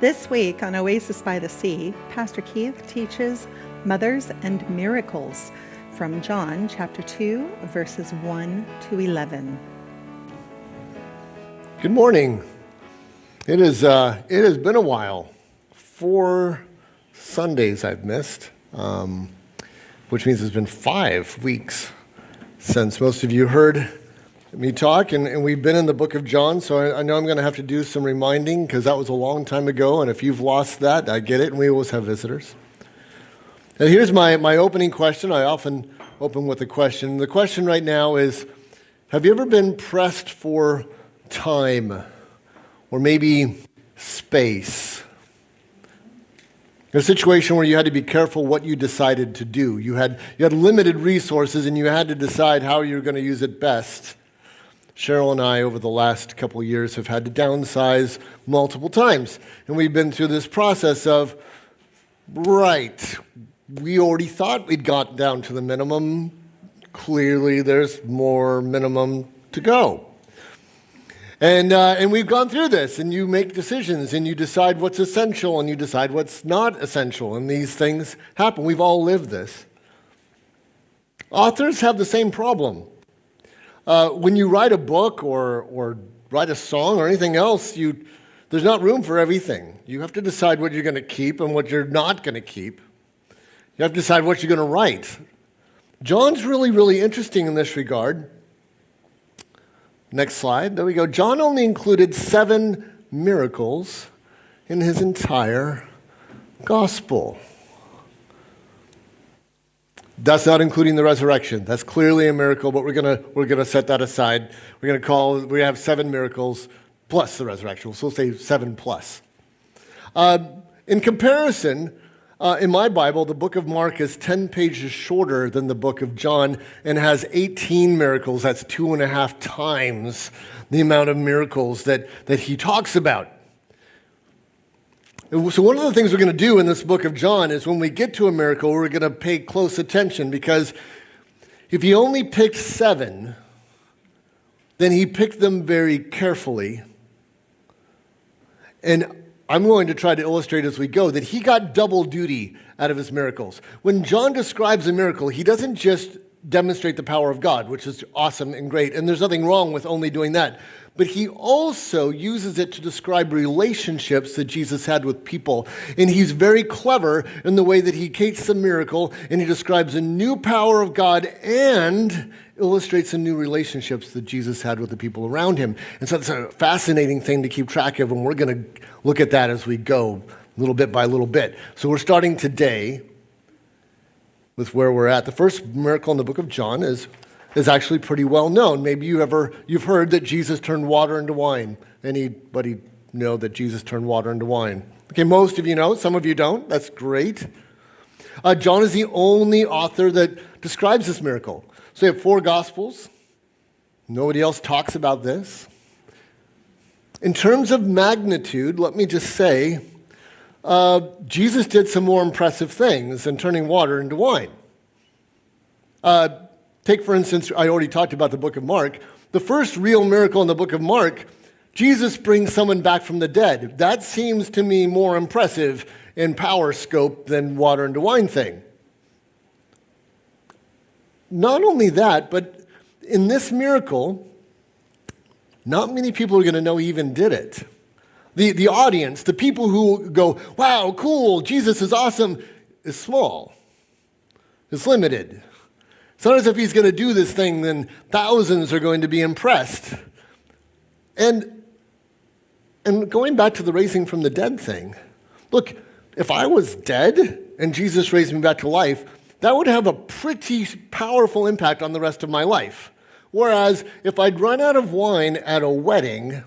This week on Oasis by the Sea, Pastor Keith teaches Mothers and Miracles from John chapter 2, verses 1 to 11. Good morning. It has been a while. 4 Sundays I've missed, which means it's been 5 weeks since most of you heard me talk, and we've been in the book of John, so I know I'm going to have to do some reminding because that was a long time ago, and if you've lost that, I get it, and we always have visitors. And here's my opening question. I often open with a question. The question right now is, have you ever been pressed for time or maybe space? A situation where you had to be careful what you decided to do. You had limited resources and you had to decide how you were going to use it best. Cheryl and I, over the last couple of years, have had to downsize multiple times. And we've been through this process of, right, we already thought we'd got down to the minimum. Clearly, there's more minimum to go. And we've gone through this, and you make decisions, and you decide what's essential, and you decide what's not essential, and these things happen. We've all lived this. Authors have the same problem. When you write a book or write a song or anything else, there's not room for everything. You have to decide what you're going to keep and what you're not going to keep. You have to decide what you're going to write. John's really, really interesting in this regard. Next slide. There we go. John only included 7 miracles in his entire gospel. That's not including the resurrection. That's clearly a miracle, but we're gonna set that aside. We have 7 miracles plus the resurrection. So we'll say 7 plus. In comparison, in my Bible, the book of Mark is 10 pages shorter than the book of John and has 18 miracles. That's 2.5 times the amount of miracles that he talks about. So one of the things we're going to do in this book of John is when we get to a miracle, we're going to pay close attention, because if he only picked 7, then he picked them very carefully. And I'm going to try to illustrate as we go that he got double duty out of his miracles. When John describes a miracle, he doesn't just demonstrate the power of God, which is awesome and great, and there's nothing wrong with only doing that. But he also uses it to describe relationships that Jesus had with people. And he's very clever in the way that he takes the miracle and he describes a new power of God and illustrates the new relationships that Jesus had with the people around him. And so it's a fascinating thing to keep track of, and we're going to look at that as we go, little bit by little bit. So we're starting today with where we're at. The first miracle in the book of John is actually pretty well known. Maybe you've heard that Jesus turned water into wine. Anybody know that Jesus turned water into wine? Okay, most of you know. Some of you don't. That's great. John is the only author that describes this miracle. So we have 4 Gospels. Nobody else talks about this. In terms of magnitude, let me just say, Jesus did some more impressive things than turning water into wine. Take, for instance, I already talked about the book of Mark. The first real miracle in the book of Mark, Jesus brings someone back from the dead. That seems to me more impressive in power scope than water into wine thing. Not only that, but in this miracle, not many people are going to know he even did it. The audience, the people who go, wow, cool, Jesus is awesome, is small. It's limited. It's not as if he's going to do this thing, then thousands are going to be impressed. And going back to the raising from the dead thing, look, if I was dead and Jesus raised me back to life, that would have a pretty powerful impact on the rest of my life. Whereas if I'd run out of wine at a wedding,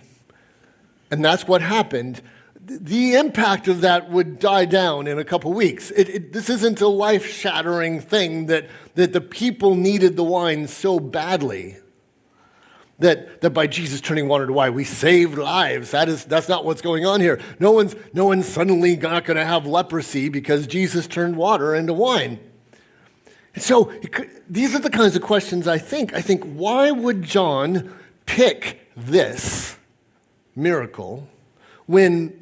and that's what happened, the impact of that would die down in a couple weeks. This isn't a life-shattering thing that the people needed the wine so badly that by Jesus turning water to wine, we saved lives. That's not what's going on here. No one's suddenly not going to have leprosy because Jesus turned water into wine. And so these are the kinds of questions I think, why would John pick this miracle when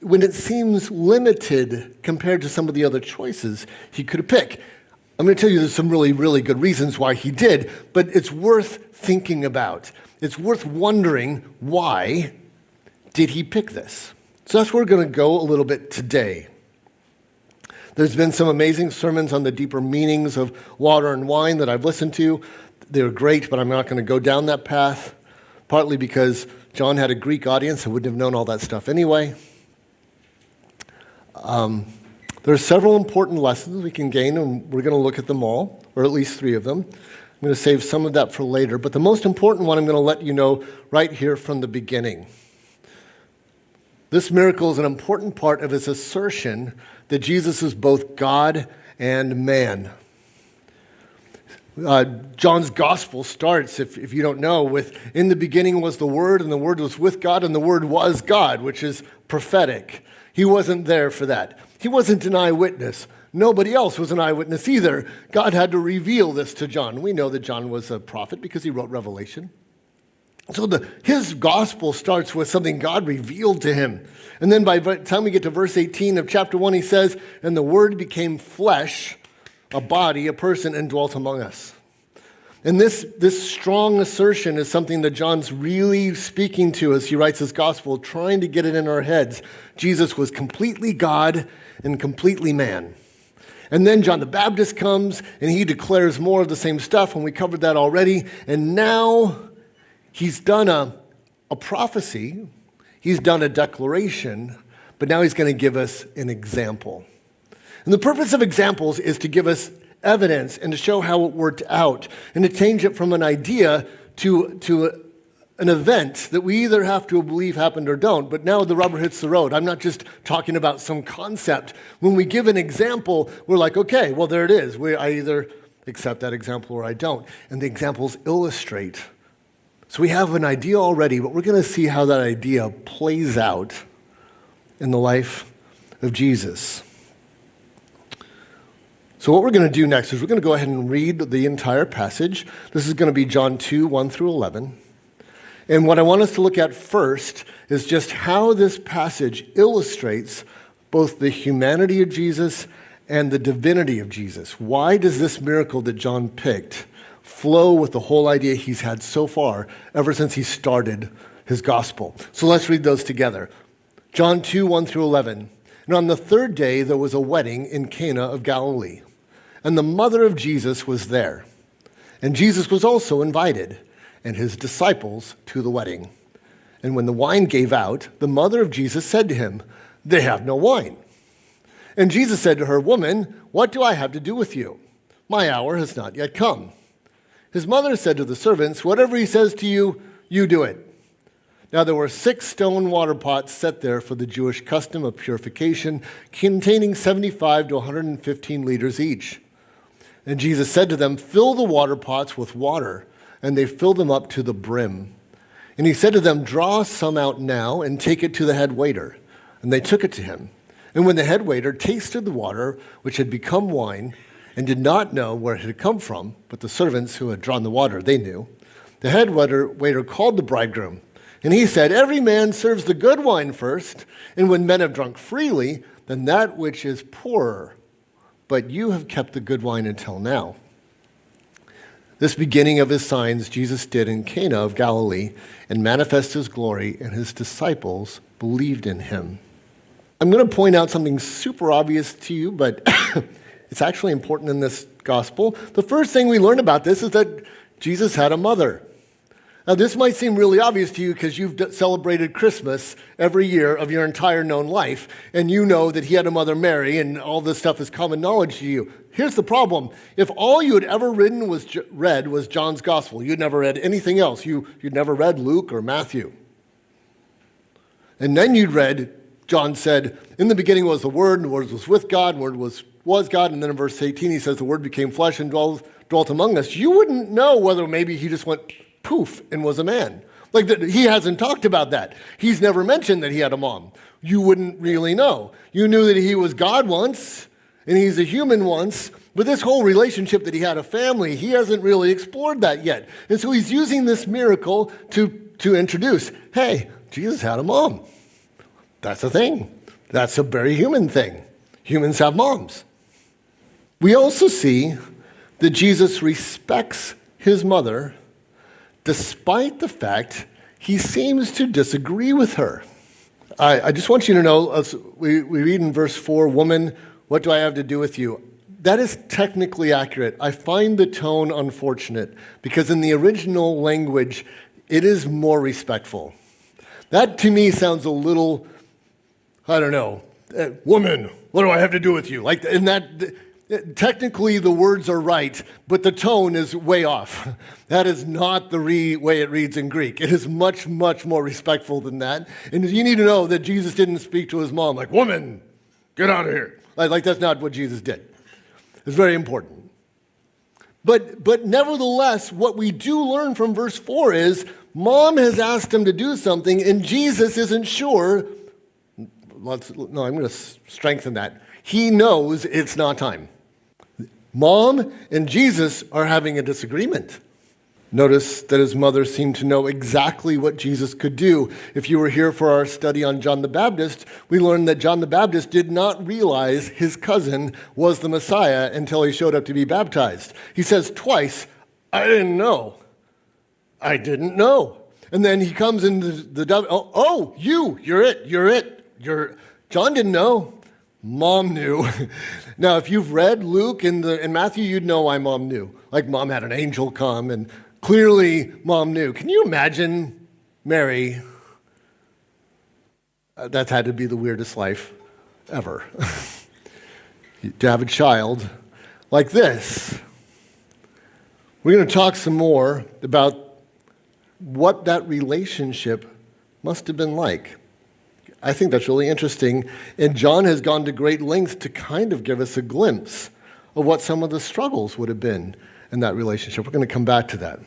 when it seems limited compared to some of the other choices he could have picked. I'm going to tell you there's some really, really good reasons why he did, but it's worth thinking about. It's worth wondering, why did he pick this? So that's where we're going to go a little bit today. There's been some amazing sermons on the deeper meanings of water and wine that I've listened to. They're great, but I'm not going to go down that path, partly because John had a Greek audience and wouldn't have known all that stuff anyway. There are several important lessons we can gain, and we're going to look at them all, or at least 3 of them. I'm going to save some of that for later, but the most important one I'm going to let you know right here from the beginning. This miracle is an important part of his assertion that Jesus is both God and man. John's gospel starts, if you don't know, with, in the beginning was the Word, and the Word was with God, and the Word was God, which is prophetic. He wasn't there for that. He wasn't an eyewitness. Nobody else was an eyewitness either. God had to reveal this to John. We know that John was a prophet because he wrote Revelation. So his gospel starts with something God revealed to him. And then by the time we get to verse 18 of chapter 1, he says, and the Word became flesh, a body, a person, and dwelt among us. And this strong assertion is something that John's really speaking to as he writes his gospel, trying to get it in our heads. Jesus was completely God and completely man. And then John the Baptist comes, and he declares more of the same stuff, and we covered that already. And now he's done a prophecy, he's done a declaration, but now he's going to give us an example. And the purpose of examples is to give us evidence and to show how it worked out and to change it from an idea to an event that we either have to believe happened or don't. But now the rubber hits the road. I'm not just talking about some concept. When we give an example, we're like, okay, well, there it is. I either accept that example or I don't. And the examples illustrate. So we have an idea already, but we're going to see how that idea plays out in the life of Jesus. So what we're going to do next is we're going to go ahead and read the entire passage. This is going to be John 2, 1 through 11. And what I want us to look at first is just how this passage illustrates both the humanity of Jesus and the divinity of Jesus. Why does this miracle that John picked flow with the whole idea he's had so far ever since he started his gospel? So let's read those together. John 2, 1 through 11. And on the 3rd day there was a wedding in Cana of Galilee, and the mother of Jesus was there. And Jesus was also invited, and his disciples to the wedding. And when the wine gave out, the mother of Jesus said to him, "They have no wine." And Jesus said to her, "Woman, what do I have to do with you? My hour has not yet come." His mother said to the servants, "Whatever he says to you, you do it." Now there were 6 stone water pots set there for the Jewish custom of purification, containing 75 to 115 liters each. And Jesus said to them, "Fill the water pots with water." And they filled them up to the brim. And he said to them, "Draw some out now and take it to the head waiter." And they took it to him. And when the head waiter tasted the water, which had become wine, and did not know where it had come from, but the servants who had drawn the water, they knew, the head waiter called the bridegroom. And he said, "Every man serves the good wine first, and when men have drunk freely, then that which is poorer. But you have kept the good wine until now." This beginning of his signs Jesus did in Cana of Galilee and manifested his glory, and his disciples believed in him. I'm going to point out something super obvious to you, but it's actually important in this gospel. The first thing we learn about this is that Jesus had a mother. Now, this might seem really obvious to you because you've celebrated Christmas every year of your entire known life, and you know that he had a mother Mary, and all this stuff is common knowledge to you. Here's the problem. If all you had ever read was John's gospel, you'd never read anything else. You'd never read Luke or Matthew. And then you'd read, John said, "In the beginning was the Word, and the Word was with God, and the Word was God." And then in verse 18 he says, "The Word became flesh and dwelt among us." You wouldn't know whether maybe he just went poof and was a man. He hasn't talked about that. He's never mentioned that he had a mom. You wouldn't really know. You knew that he was God once, and he's a human once, but this whole relationship that he had a family, he hasn't really explored that yet. And so he's using this miracle to introduce, hey, Jesus had a mom. That's a thing. That's a very human thing. Humans have moms. We also see that Jesus respects his mother despite the fact he seems to disagree with her. I just want you to know, we read in verse 4, "Woman, what do I have to do with you?" That is technically accurate. I find the tone unfortunate because in the original language, it is more respectful. That to me sounds a little, I don't know, "Woman, what do I have to do with you?" Like, in that, technically the words are right, but the tone is way off. That is not the way it reads in Greek. It is much, much more respectful than that. And you need to know that Jesus didn't speak to his mom like, "Woman, get out of here." Like that's not what Jesus did. It's very important. But nevertheless, what we do learn from verse 4 is mom has asked him to do something, and Jesus isn't sure. I'm going to strengthen that. He knows it's not time. Mom and Jesus are having a disagreement. Notice that his mother seemed to know exactly what Jesus could do. If you were here for our study on John the Baptist, we learned that John the Baptist did not realize his cousin was the Messiah until he showed up to be baptized. He says twice, "I didn't know. I didn't know." And then he comes into you're it. John didn't know. Mom knew. Now, if you've read Luke and Matthew, you'd know why mom knew. Like mom had an angel come, and clearly mom knew. Can you imagine Mary? That had to be the weirdest life ever. To have a child like this. We're going to talk some more about what that relationship must have been like. I think that's really interesting. And John has gone to great lengths to kind of give us a glimpse of what some of the struggles would have been in that relationship. We're going to come back to that.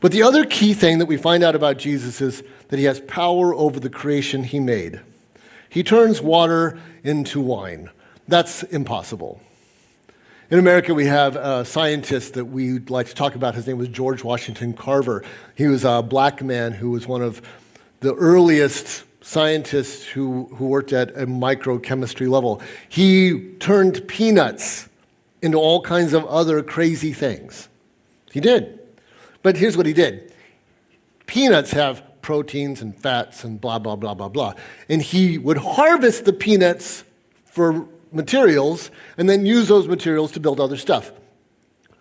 But the other key thing that we find out about Jesus is that he has power over the creation he made. He turns water into wine. That's impossible. In America, we have a scientist that we like to talk about. His name was George Washington Carver. He was a black man who was one of the earliest scientists who worked at a microchemistry level. He turned peanuts into all kinds of other crazy things. He did. But here's what he did. Peanuts have proteins and fats and blah, blah, blah, blah, blah. And he would harvest the peanuts for materials and then use those materials to build other stuff.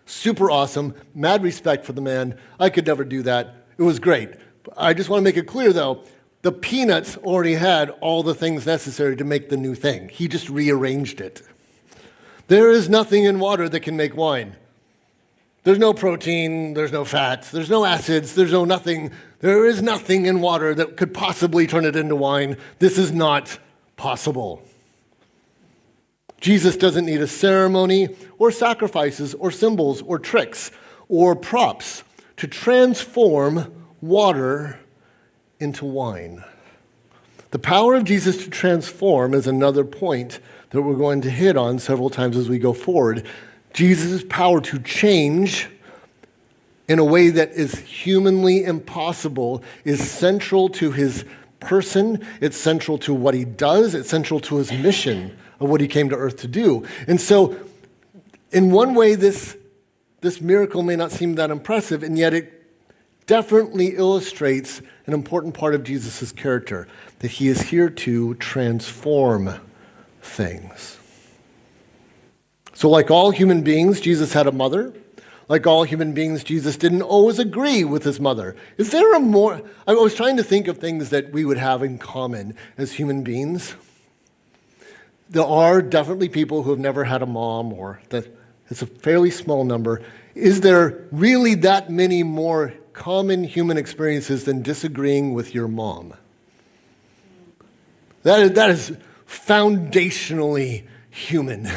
Super awesome. Mad respect for the man. I could never do that. It was great. I just want to make it clear, though, the peanuts already had all the things necessary to make the new thing. He just rearranged it. There is nothing in water that can make wine. There's no protein, there's no fats, there's no acids, there's no nothing. There is nothing in water that could possibly turn it into wine. This is not possible. Jesus doesn't need a ceremony or sacrifices or symbols or tricks or props to transform water into wine. The power of Jesus to transform is another point that we're going to hit on several times as we go forward. Jesus' power to change in a way that is humanly impossible is central to his person. It's central to what he does. It's central to his mission of what he came to earth to do. And so, in one way, this miracle may not seem that impressive, and yet it definitely illustrates an important part of Jesus' character, that he is here to transform things. So like all human beings, Jesus had a mother. Like all human beings, Jesus didn't always agree with his mother. Is there a more... I was trying to think of things that we would have in common as human beings. There are definitely people who have never had a mom, or that it's a fairly small number. Is there really that many more common human experiences than disagreeing with your mom? That is foundationally human.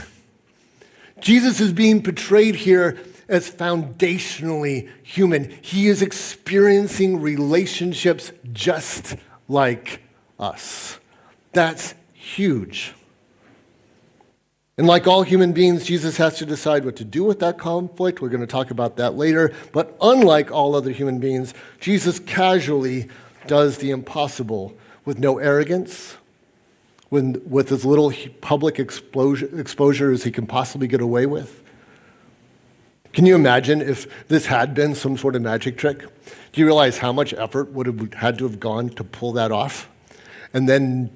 Jesus is being portrayed here as foundationally human. He is experiencing relationships just like us. That's huge. And like all human beings, Jesus has to decide what to do with that conflict. We're going to talk about that later. But unlike all other human beings, Jesus casually does the impossible with no arrogance with as little public exposure as he can possibly get away with? Can you imagine if this had been some sort of magic trick? Do you realize how much effort would have had to have gone to pull that off? And then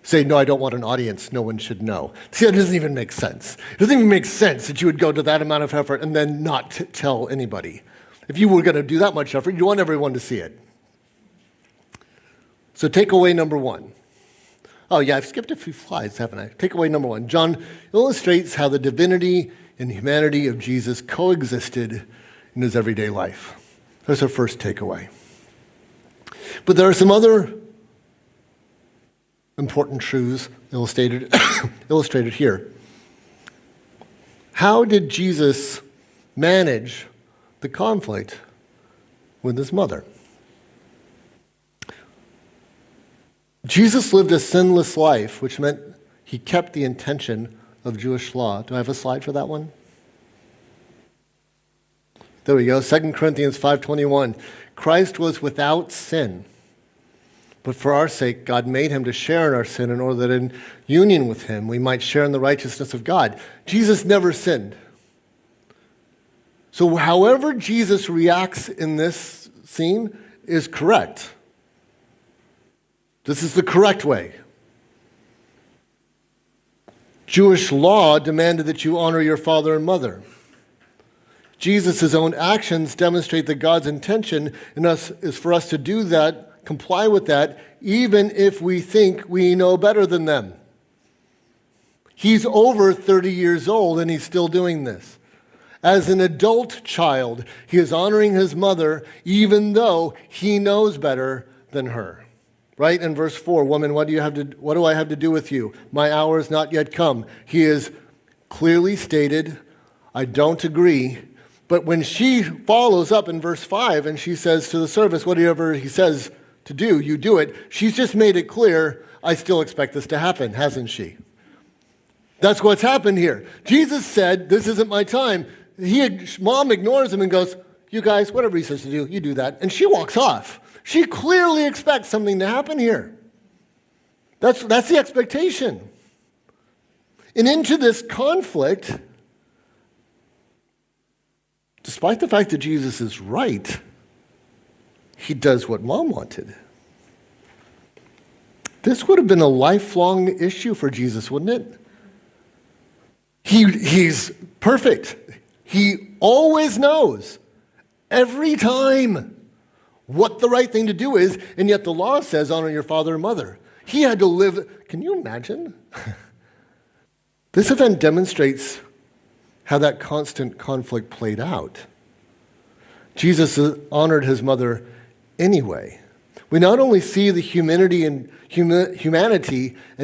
say, no, I don't want an audience, no one should know. See, that doesn't even make sense. It doesn't even make sense that you would go to that amount of effort and then not tell anybody. If you were going to do that much effort, you want everyone to see it. So takeaway number one. Oh yeah, I've skipped a few slides, haven't I? Takeaway number one. John illustrates how the divinity and humanity of Jesus coexisted in his everyday life. That's our first takeaway. But there are some other important truths illustrated here. How did Jesus manage the conflict with his mother? Jesus lived a sinless life, which meant he kept the intention of Jewish law. Do I have a slide for that one? There we go, 2 Corinthians 5:21. Christ was without sin, but for our sake God made him to share in our sin in order that in union with him we might share in the righteousness of God. Jesus never sinned. So however Jesus reacts in this scene is correct. This is the correct way. Jewish law demanded that you honor your father and mother. Jesus' own actions demonstrate that God's intention in us is for us to do that, comply with that, even if we think we know better than them. He's over 30 years old and he's still doing this. As an adult child, he is honoring his mother even though he knows better than her. Right in verse 4, woman, what do I have to do with you? My hour is not yet come. He is clearly stated, I don't agree. But when she follows up in verse 5 and she says to the servants, whatever he says to do, you do it. She's just made it clear, I still expect this to happen, hasn't she? That's what's happened here. Jesus said, this isn't my time. Mom ignores him and goes, you guys, whatever he says to do, you do that. And she walks off. She clearly expects something to happen here. That's the expectation. And into this conflict, despite the fact that Jesus is right, he does what mom wanted. This would have been a lifelong issue for Jesus, wouldn't it? He's perfect. He always knows, every time, what the right thing to do is, and yet the law says honor your father and mother. He had to live, can you imagine? This event demonstrates how that constant conflict played out. Jesus honored his mother anyway. We not only see the humanity and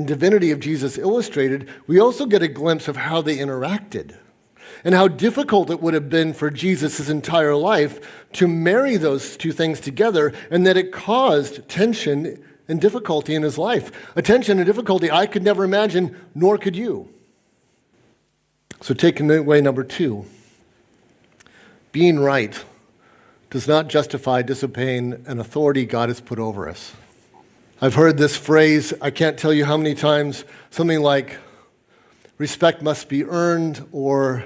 divinity of Jesus illustrated, we also get a glimpse of how they interacted and how difficult it would have been for Jesus' entire life to marry those two things together, and that it caused tension and difficulty in his life. A tension and difficulty I could never imagine, nor could you. So takeaway number 2, being right does not justify disobeying an authority God has put over us. I've heard this phrase, I can't tell you how many times, something like, respect must be earned, or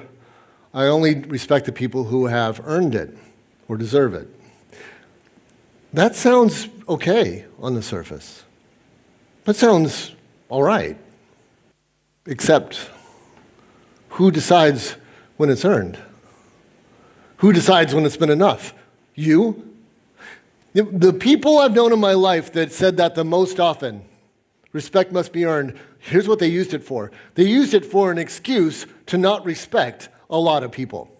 I only respect the people who have earned it or deserve it. That sounds okay on the surface. That sounds all right. Except, who decides when it's earned? Who decides when it's been enough? You? The people I've known in my life that said that the most often, respect must be earned, here's what they used it for. They used it for an excuse to not respect a lot of people.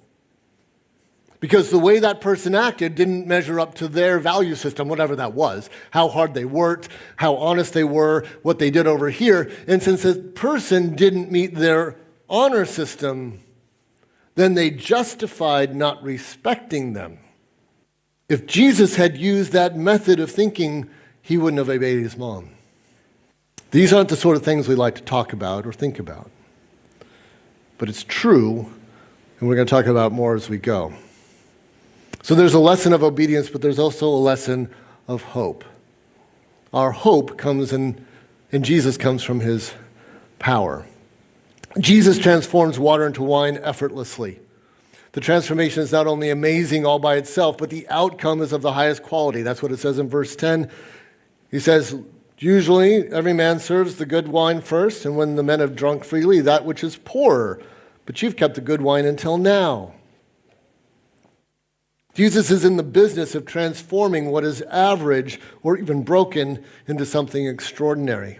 Because the way that person acted didn't measure up to their value system, whatever that was, how hard they worked, how honest they were, what they did over here. And since a person didn't meet their honor system, then they justified not respecting them. If Jesus had used that method of thinking, he wouldn't have obeyed his mom. These aren't the sort of things we like to talk about or think about. But it's true, and we're going to talk about more as we go. So there's a lesson of obedience, but there's also a lesson of hope. Our hope comes in And Jesus comes from his power. Jesus transforms water into wine effortlessly. The transformation is not only amazing all by itself, but the outcome is of the highest quality. That's what it says in verse 10. He says, usually every man serves the good wine first, and when the men have drunk freely, that which is poorer. But you've kept the good wine until now. Jesus is in the business of transforming what is average or even broken into something extraordinary.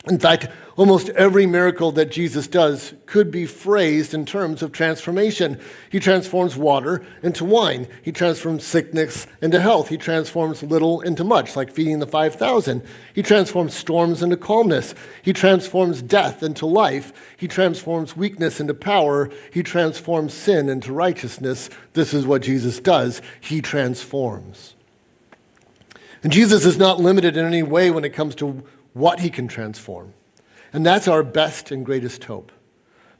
In fact, almost every miracle that Jesus does could be phrased in terms of transformation. He transforms water into wine. He transforms sickness into health. He transforms little into much, like feeding the 5,000. He transforms storms into calmness. He transforms death into life. He transforms weakness into power. He transforms sin into righteousness. This is what Jesus does. He transforms. And Jesus is not limited in any way when it comes to what he can transform. And that's our best and greatest hope,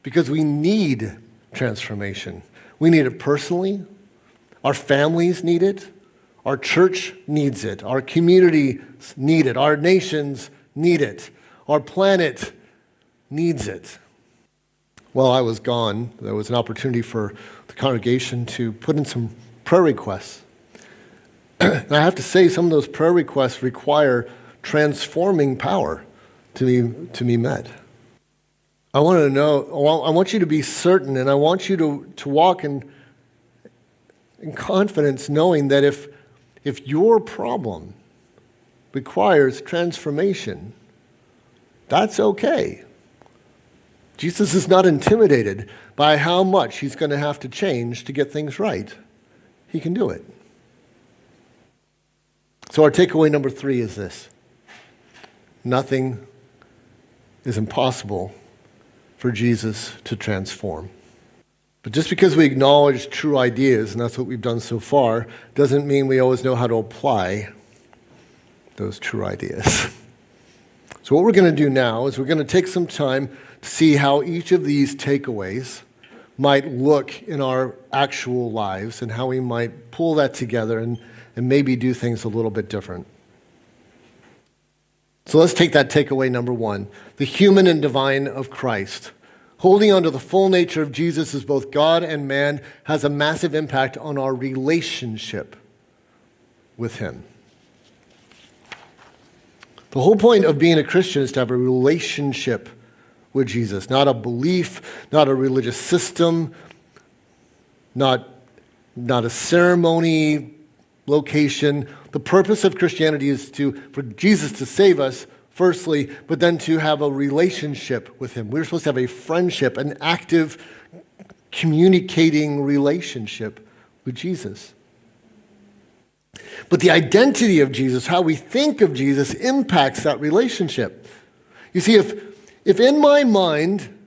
because we need transformation. We need it personally. Our families need it. Our church needs it. Our communities need it. Our nations need it. Our planet needs it. While I was gone, there was an opportunity for the congregation to put in some prayer requests. And I have to say, some of those prayer requests require transforming power to be met. I want you to be certain, and I want you to walk in confidence, knowing that if your problem requires transformation, that's okay. Jesus is not intimidated by how much he's going to have to change to get things right. He can do it. So our takeaway number 3 is this: nothing is impossible for Jesus to transform. But just because we acknowledge true ideas, and that's what we've done so far, doesn't mean we always know how to apply those true ideas. So what we're going to do now is we're going to take some time to see how each of these takeaways might look in our actual lives and how we might pull that together and maybe do things a little bit different. So let's take that takeaway number 1, the human and divine of Christ. Holding on to the full nature of Jesus as both God and man has a massive impact on our relationship with him. The whole point of being a Christian is to have a relationship with Jesus, not a belief, not a religious system, not a ceremony, location. The purpose of Christianity is for Jesus to save us, firstly, but then to have a relationship with him. We're supposed to have a friendship, an active, communicating relationship with Jesus. But the identity of Jesus, how we think of Jesus, impacts that relationship. You see, if in my mind,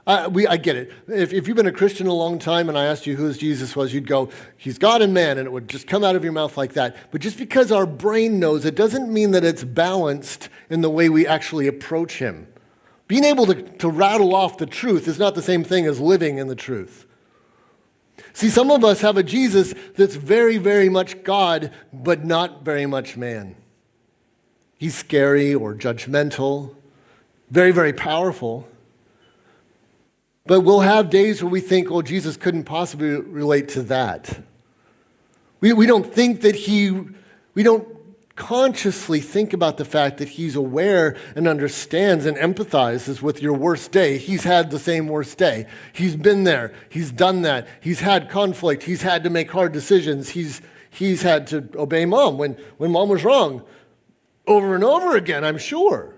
I get it. If you've been a Christian a long time and I asked you who Jesus was, you'd go, he's God and man, and it would just come out of your mouth like that. But just because our brain knows, it doesn't mean that it's balanced in the way we actually approach him. Being able to rattle off the truth is not the same thing as living in the truth. See, some of us have a Jesus that's very, very much God, but not very much man. He's scary or judgmental, very, very powerful. But we'll have days where we think, oh, Jesus couldn't possibly relate to that. We don't think that we don't consciously think about the fact that he's aware and understands and empathizes with your worst day. He's had the same worst day. He's been there. He's done that. He's had conflict. He's had to make hard decisions. He's had to obey mom when mom was wrong over and over again, I'm sure.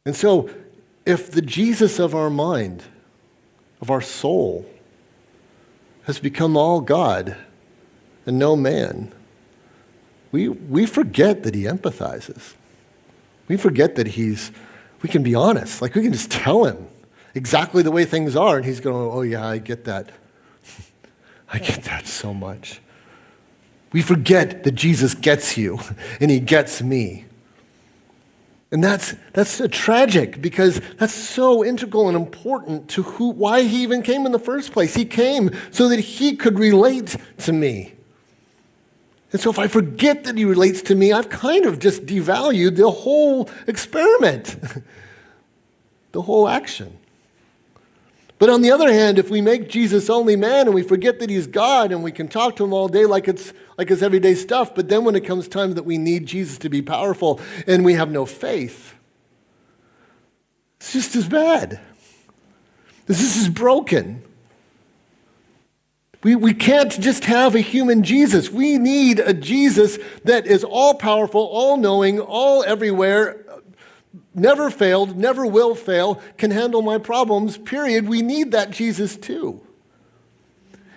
And so if the Jesus of our mind, of our soul, has become all God and no man, we forget that he empathizes. We forget that we can be honest. Like, we can just tell him exactly the way things are, and he's going, oh yeah, I get that. I get that so much. We forget that Jesus gets you, and he gets me. And that's tragic, because that's so integral and important to why he even came in the first place. He came so that he could relate to me. And so if I forget that he relates to me, I've kind of just devalued the whole experiment, the whole action. But on the other hand, if we make Jesus only man and we forget that he's God and we can talk to him all day like it's everyday stuff, but then when it comes time that we need Jesus to be powerful and we have no faith, it's just as bad. This is broken. We can't just have a human Jesus. We need a Jesus that is all-powerful, all-knowing, all everywhere, never failed, never will fail, can handle my problems, period. We need that Jesus too.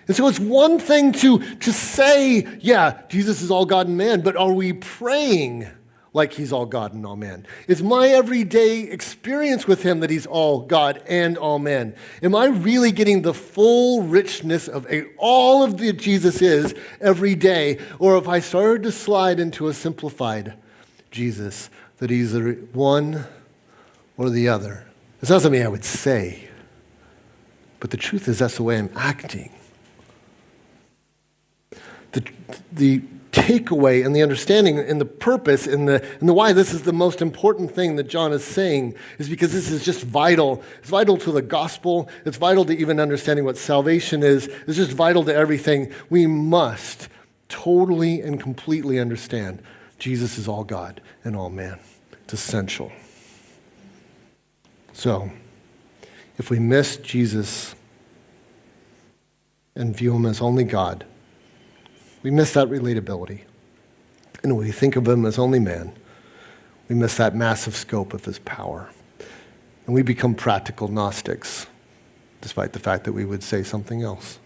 And so it's one thing to say, yeah, Jesus is all God and man, but are we praying like he's all God and all man? Is my everyday experience with him that he's all God and all man? Am I really getting the full richness of all of that Jesus is every day? Or have I started to slide into a simplified Jesus that he's either one or the other? It's not something I would say, but the truth is that's the way I'm acting. The takeaway and the understanding and the purpose and the why this is the most important thing that John is saying is because this is just vital. It's vital to the gospel. It's vital to even understanding what salvation is. It's just vital to everything. We must totally and completely understand Jesus is all God and all man. It's essential. So, if we miss Jesus and view him as only God, we miss that relatability. And when we think of him as only man, we miss that massive scope of his power. And we become practical Gnostics, despite the fact that we would say something else.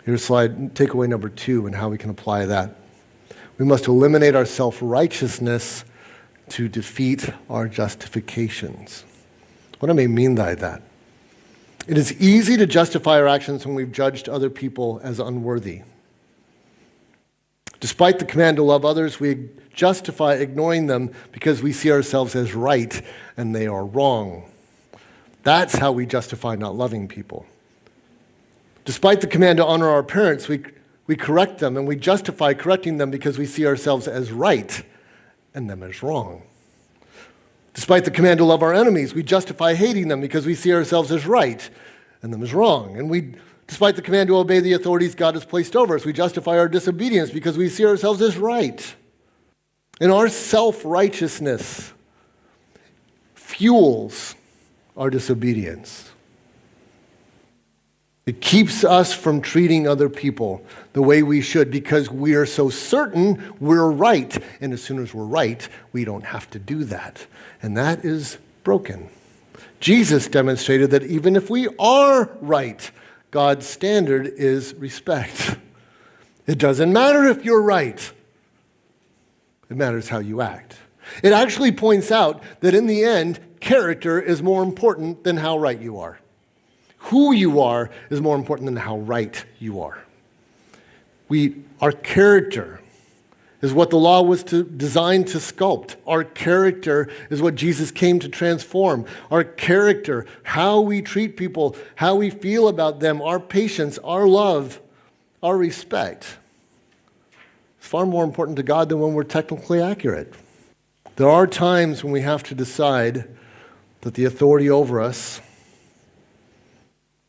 Here's slide takeaway number 2 and how we can apply that. We must eliminate our self-righteousness to defeat our justifications. What do I mean by that? It is easy to justify our actions when we've judged other people as unworthy. Despite the command to love others, we justify ignoring them because we see ourselves as right and they are wrong. That's how we justify not loving people. Despite the command to honor our parents, we correct them and we justify correcting them because we see ourselves as right and them as wrong. Despite the command to love our enemies, we justify hating them because we see ourselves as right and them as wrong. And despite the command to obey the authorities God has placed over us, we justify our disobedience because we see ourselves as right. And our self-righteousness fuels our disobedience. It keeps us from treating other people the way we should because we are so certain we're right. And as soon as we're right, we don't have to do that. And that is broken. Jesus demonstrated that even if we are right, God's standard is respect. It doesn't matter if you're right. It matters how you act. It actually points out that in the end, character is more important than how right you are. Who you are is more important than how right you are. Our character is what the law was designed to sculpt. Our character is what Jesus came to transform. Our character, how we treat people, how we feel about them, our patience, our love, our respect, is far more important to God than when we're technically accurate. There are times when we have to decide that the authority over us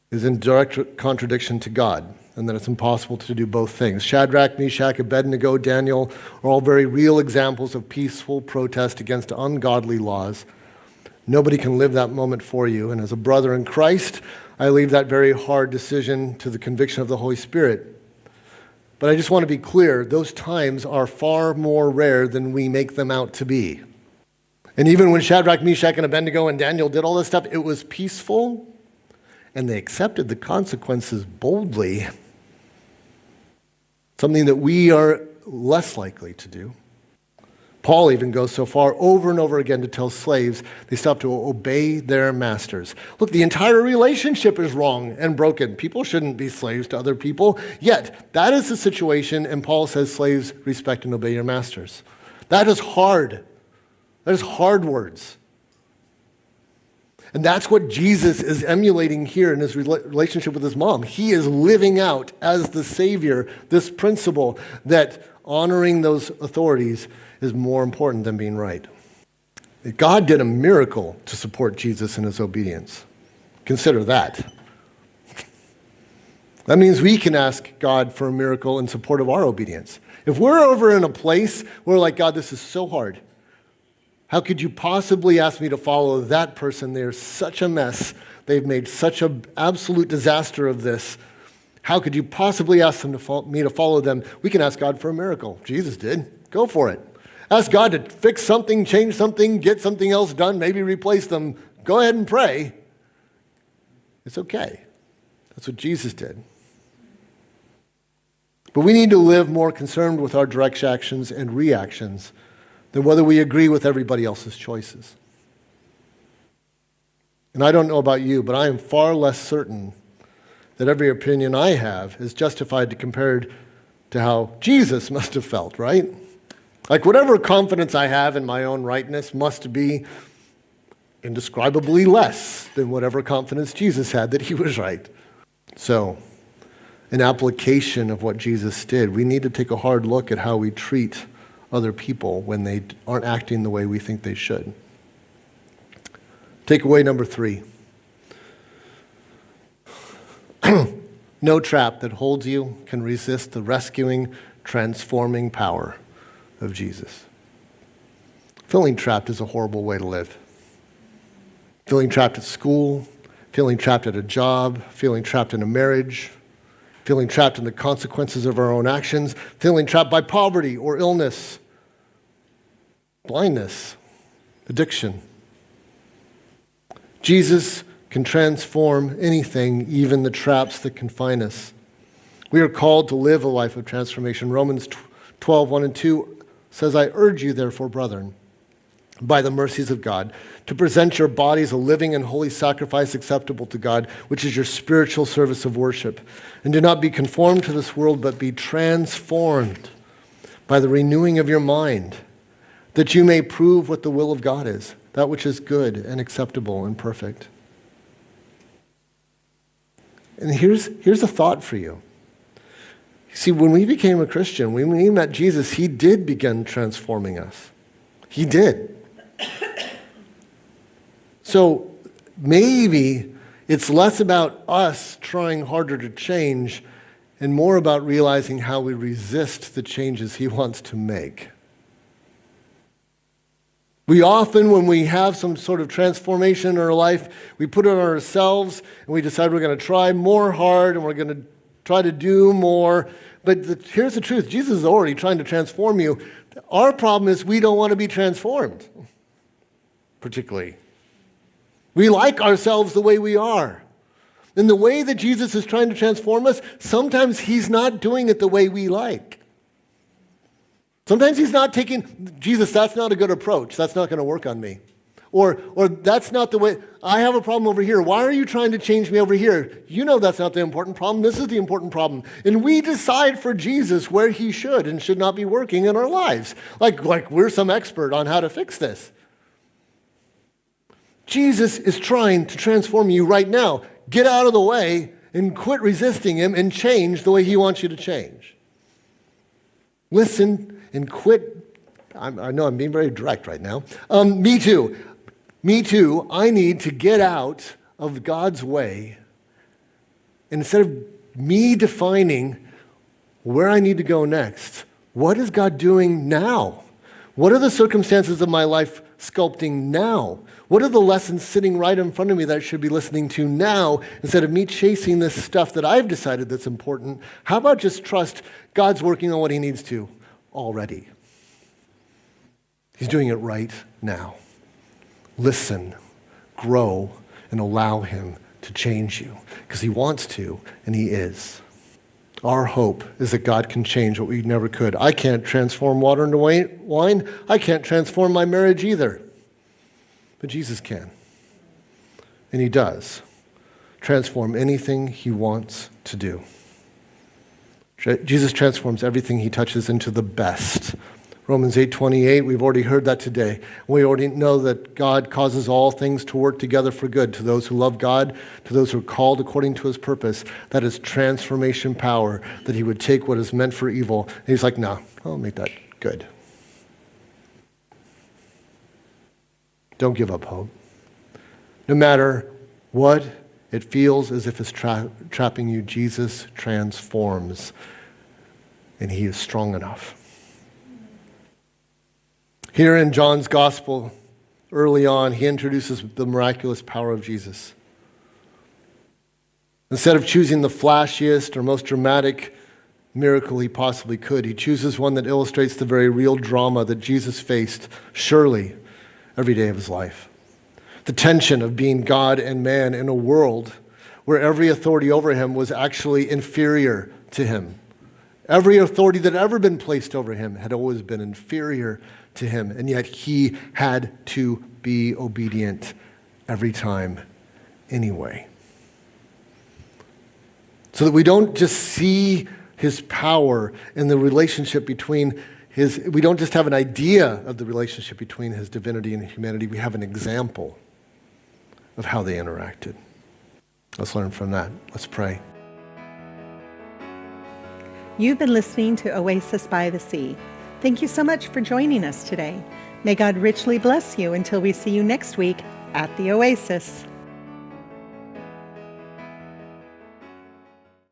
is in direct contradiction to God, and that it's impossible to do both things. Shadrach, Meshach, Abednego, Daniel are all very real examples of peaceful protest against ungodly laws. Nobody can live that moment for you, and as a brother in Christ, I leave that very hard decision to the conviction of the Holy Spirit. But I just want to be clear, those times are far more rare than we make them out to be. And even when Shadrach, Meshach, and Abednego and Daniel did all this stuff, it was peaceful, and they accepted the consequences boldly, something that we are less likely to do. Paul even goes so far over and over again to tell slaves they still have to obey their masters. Look, the entire relationship is wrong and broken. People shouldn't be slaves to other people. Yet, that is the situation, and Paul says, slaves, respect and obey your masters. That is hard. That is hard words. And that's what Jesus is emulating here in his relationship with his mom. He is living out as the Savior this principle that honoring those authorities is more important than being right. God did a miracle to support Jesus in his obedience. Consider that. That means we can ask God for a miracle in support of our obedience. If we're over in a place where we're like, God, this is so hard. How could you possibly ask me to follow that person? They're such a mess. They've made such an absolute disaster of this. How could you possibly ask me to follow them? We can ask God for a miracle. Jesus did. Go for it. Ask God to fix something, change something, get something else done, maybe replace them. Go ahead and pray. It's okay. That's what Jesus did. But we need to live more concerned with our direct actions and reactions than whether we agree with everybody else's choices. And I don't know about you, but I am far less certain that every opinion I have is justified compared to how Jesus must have felt, right? Like whatever confidence I have in my own rightness must be indescribably less than whatever confidence Jesus had that he was right. So, in application of what Jesus did, we need to take a hard look at how we treat other people when they aren't acting the way we think they should. Takeaway number 3. No trap that holds you can resist the rescuing, transforming power of Jesus. Feeling trapped is a horrible way to live. Feeling trapped at school, feeling trapped at a job, feeling trapped in a marriage, feeling trapped in the consequences of our own actions, feeling trapped by poverty or illness, blindness, addiction. Jesus can transform anything, even the traps that confine us. We are called to live a life of transformation. Romans 12:1 and 2 says, I urge you, therefore, brethren, by the mercies of God, to present your bodies a living and holy sacrifice acceptable to God, which is your spiritual service of worship. And do not be conformed to this world, but be transformed by the renewing of your mind, that you may prove what the will of God is, that which is good and acceptable and perfect. And here's a thought for you. See, when we became a Christian, when we met Jesus, he did begin transforming us. He did. So maybe it's less about us trying harder to change and more about realizing how we resist the changes he wants to make. We often, when we have some sort of transformation in our life, we put it on ourselves and we decide we're going to try more hard and we're going to try to do more. But here's the truth. Jesus is already trying to transform you. Our problem is we don't want to be transformed, particularly. We like ourselves the way we are. And the way that Jesus is trying to transform us, sometimes he's not doing it the way we like. Sometimes he's not taking, Jesus, that's not a good approach. That's not going to work on me. Or that's not the way, I have a problem over here. Why are you trying to change me over here? You know that's not the important problem. This is the important problem. And we decide for Jesus where he should and should not be working in our lives. Like we're some expert on how to fix this. Jesus is trying to transform you right now. Get out of the way and quit resisting him and change the way he wants you to change. Listen and quit. I know I'm being very direct right now. Me too. Me too. I need to get out of God's way. And instead of me defining where I need to go next, what is God doing now? What are the circumstances of my life sculpting now? What are the lessons sitting right in front of me that I should be listening to now instead of me chasing this stuff that I've decided that's important? How about just trust God's working on what he needs to already? He's doing it right now. Listen, grow, and allow him to change you because he wants to, and he is. Our hope is that God can change what we never could. I can't transform water into wine. I can't transform my marriage either. But Jesus can. And he does transform anything he wants to do. Jesus transforms everything he touches into the best Romans 8:28, we've already heard that today. We already know that God causes all things to work together for good to those who love God, to those who are called according to his purpose. That is transformation power, that he would take what is meant for evil. And he's like, no, I'll make that good. Don't give up hope. No matter what it feels as if it's trapping you, Jesus transforms, and he is strong enough. Here in John's gospel, early on, he introduces the miraculous power of Jesus. Instead of choosing the flashiest or most dramatic miracle he possibly could, he chooses one that illustrates the very real drama that Jesus faced, surely, every day of his life. The tension of being God and man in a world where every authority over him was actually inferior to him. Every authority that had ever been placed over him had always been inferior to him, and yet he had to be obedient every time anyway. So that we don't just see his power in the relationship between we don't just have an idea of the relationship between his divinity and humanity, we have an example of how they interacted. Let's learn from that. Let's pray. You've been listening to Oasis by the Sea. Thank you so much for joining us today. May God richly bless you until we see you next week at the Oasis.